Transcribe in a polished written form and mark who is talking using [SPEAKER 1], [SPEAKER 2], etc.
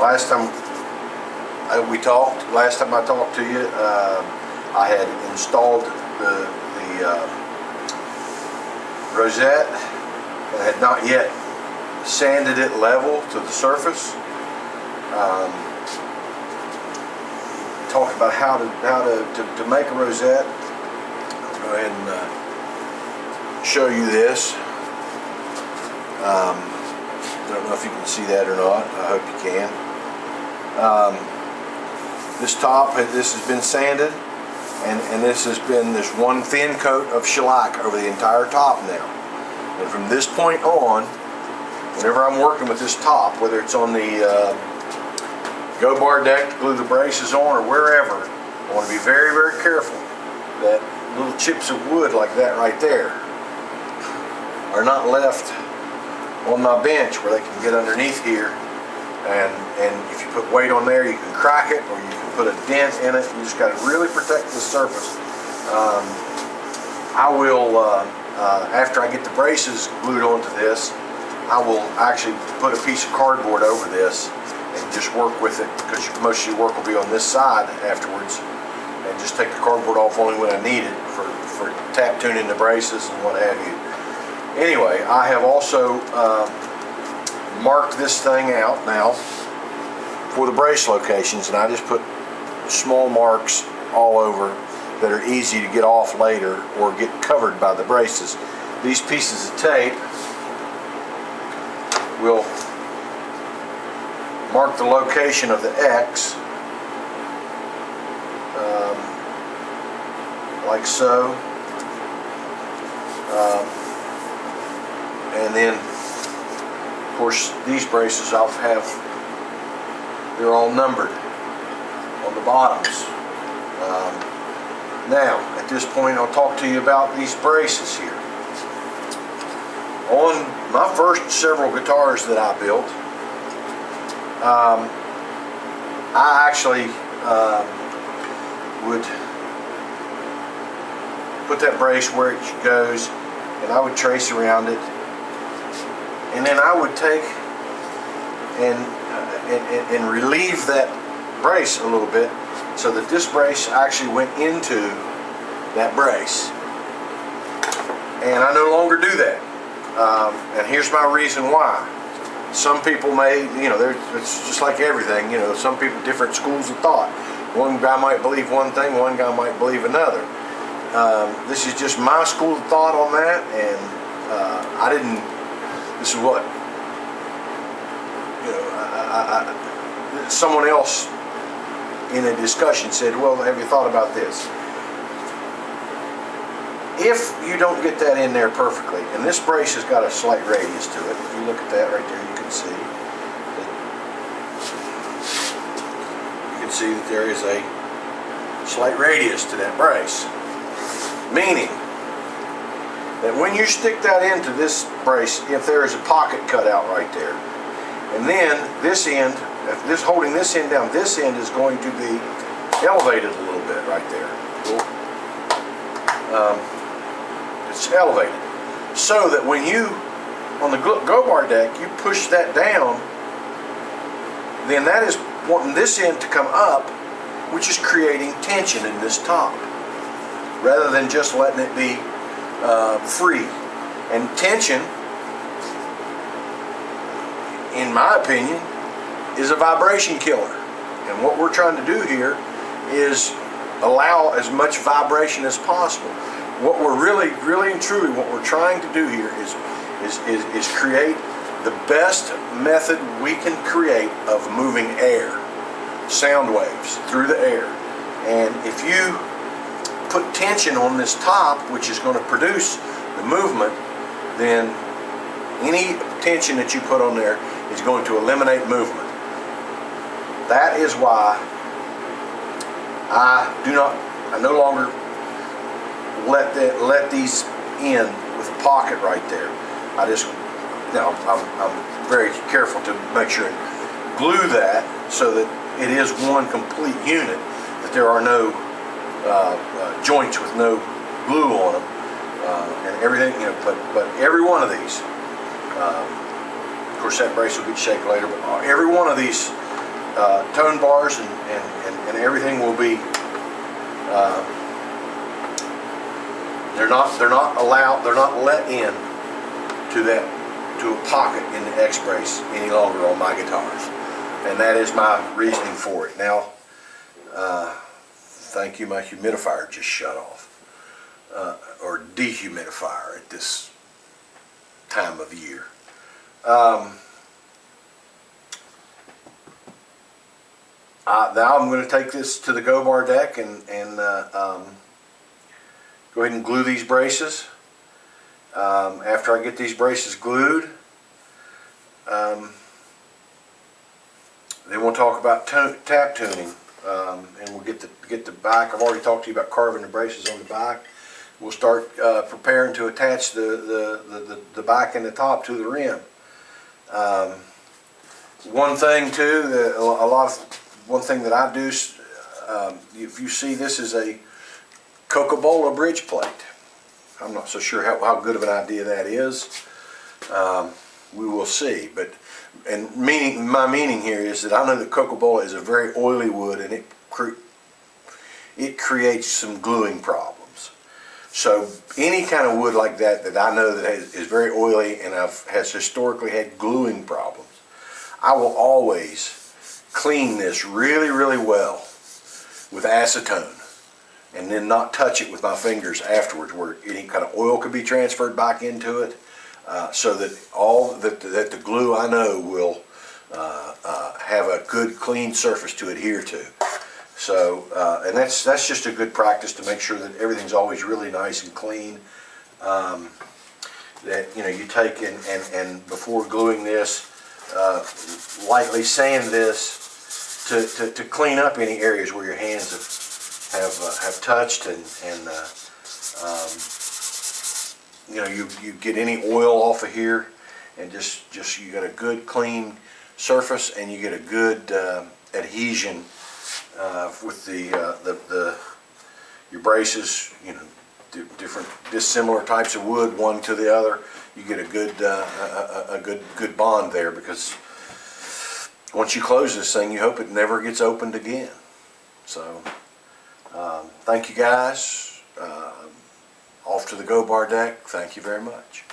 [SPEAKER 1] Last time I talked to you, I had installed the rosette and had not yet sanded it level to the surface. Talked about how to make a rosette. I'll go ahead and show you this. I don't know if you can see that or not. I hope you can. This has been sanded, and this has been this one thin coat of shellac over the entire top now. And from this point on, whenever I'm working with this top, whether it's on the go bar deck to glue the braces on or wherever, I want to be very, very careful that little chips of wood like that right there are not left on my bench where they can get underneath here, and if you put weight on there, you can crack it or you can put a dent in it. You just got to really protect the surface. I will, after I get the braces glued onto this, I will actually put a piece of cardboard over this and just work with it, because most of your work will be on this side afterwards, and just take the cardboard off only when I need it for tap tuning the braces and what have you. Anyway, I have also marked this thing out now for the brace locations, and I just put small marks all over that are easy to get off later or get covered by the braces. These pieces of tape will mark the location of the X, like so. And then, of course, these braces they're all numbered on the bottoms. Now, at this point, I'll talk to you about these braces here. On my first several guitars that I built, I actually would put that brace where it goes, and I would trace around it, and then I would take and relieve that brace a little bit so that this brace actually went into that brace. And I no longer do that. And here's my reason why. Some people may, it's just like everything, some people, different schools of thought. One guy might believe one thing, one guy might believe another. This is just my school of thought on that, and this is what, someone else in a discussion said, well, have you thought about this? If you don't get that in there perfectly, and this brace has got a slight radius to it, if you look at that right there, you can see that there is a slight radius to that brace, meaning that when you stick that into this brace, if there is a pocket cut out right there, and then this end, if this holding this end down, this end is going to be elevated a little bit right there. It's elevated, so that when you, on the go bar deck, you push that down, then that is wanting this end to come up, which is creating tension in this top, rather than just letting it be free. And tension, in my opinion, is a vibration killer. And what we're trying to do here is allow as much vibration as possible. What we're really and truly, what we're trying to do here is create the best method we can create of moving air, sound waves through the air. And if you put tension on this top, which is going to produce the movement, then any tension that you put on there is going to eliminate movement. That is why I no longer let these in with a pocket right there. I'm very careful to make sure and glue that so that it is one complete unit, that there are no joints with no glue on them, and everything, but every one of these course, that brace will get shaped later, but every one of these tone bars and everything will be, they're not let in to a pocket in the X brace any longer on my guitars, and that is my reasoning for it. Now, thank you, my humidifier just shut off, or dehumidifier at this time of year. Now I'm going to take this to the go bar deck and go ahead and glue these braces. After I get these braces glued, then we'll talk about tap tuning, and we'll get the back. I've already talked to you about carving the braces on the back. We'll start preparing to attach the back and the top to the rim. One thing too, one thing that I do, if you see, this is a Coca-Cola bridge plate. I'm not so sure how good of an idea that is. We will see, but my meaning here is that I know that Coca-Cola is a very oily wood, and it creates some gluing problems. So any kind of wood like that I know that is very oily and has historically had gluing problems, I will always clean this really well with acetone, and then not touch it with my fingers afterwards, where any kind of oil could be transferred back into it, so that that the glue, I know, will have a good clean surface to adhere to. So and that's just a good practice to make sure that everything's always really nice and clean. That you take and before gluing this, lightly sand this to clean up any areas where your hands have touched, and you get any oil off of here, and just you get a good clean surface, and you get a good adhesion with your braces. Different dissimilar types of wood, one to the other. You get a good bond there, because once you close this thing, you hope it never gets opened again. So thank you guys. Off to the go bar deck. Thank you very much.